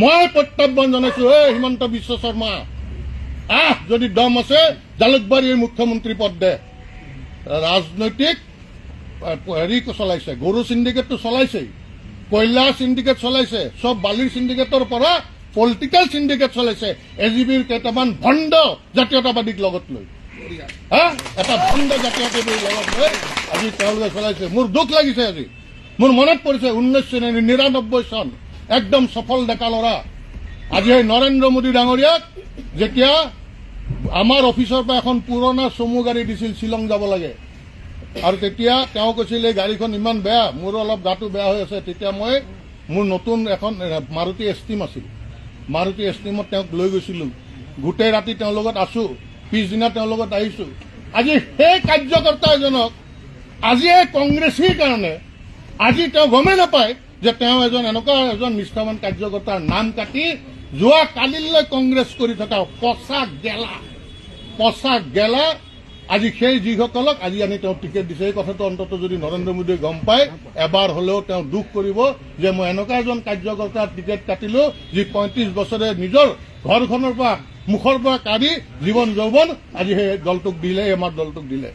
মই প্ৰত্যাহ্বান জনাইছো, হিমন্ত বিশ্ব শৰ্মা যদি দম আছে জালুকবাৰীৰ মুখ্যমন্ত্ৰী পদ দে। ৰাজনৈতিক হেৰি চলাইছে, গৰু চিণ্ডিকেটটো চলাইছেই, কয়লা চিণ্ডিকেট চলাইছে, চব বালিৰ চিণ্ডিকেটৰ পৰা পলিটিকেল চিণ্ডিকেট চলাইছে এজিবিৰ কেইটামান ভণ্ড জাতীয়তাবাদীক লগত লৈ। এটা ভণ্ড জাতীয়তাবাদীক লগত লৈ আজি তেওঁলোকে চলাইছে। মোৰ দুখ লাগিছে, আজি মোৰ মনত পৰিছে 1999 চন, একদম সফল ডেকা ল'ৰা। আজি এই নৰেন্দ্ৰ মোদী ডাঙৰীয়াক যেতিয়া আমাৰ অফিচৰ পৰা এখন পুৰণা চমু গাড়ী দিছিল শ্বিলং যাব লাগে, আৰু তেতিয়া তেওঁ কৈছিল এই গাড়ীখন ইমান বেয়া, মোৰো অলপ গাটো বেয়া হৈ আছে। তেতিয়া মই মোৰ নতুন এখন মাৰুতি এষ্টিম আছিল, মাৰুতি এষ্টিমত তেওঁক লৈ গৈছিলো। গোটেই ৰাতি তেওঁৰ লগত আছো, পিছদিনা তেওঁৰ লগত আহিছো। আজি সেই কাৰ্যকৰ্তা এজনক আজি এই কংগ্ৰেছীৰ কাৰণে আজি তেওঁ গমেই নাপায় যে তেওঁ এনেকুৱা এজন নিষ্ঠাৱান কাৰ্যকৰ্তাৰ নাম কাটি যোৱা কালিলৈ কংগ্ৰেছ কৰি থকা পচা গেলা আজি সেই যিসকলক আজি আনি তেওঁ টিকেট দিছে। এই কথাটো অন্তত যদি নৰেন্দ্ৰ মোদীয়ে গম পায়, এবাৰ হলেও তেওঁ দুখ কৰিব যে মই এনেকুৱা এজন কাৰ্যকৰ্তাৰ টিকেট কাটিলো যি 35 বছৰে নিজৰ ঘৰখনৰ পৰা মুখৰ পৰা কাঢ়ি জীৱন যৌৱন আজি সেই দলটোক দিলে, আমাৰ দলটোক দিলে।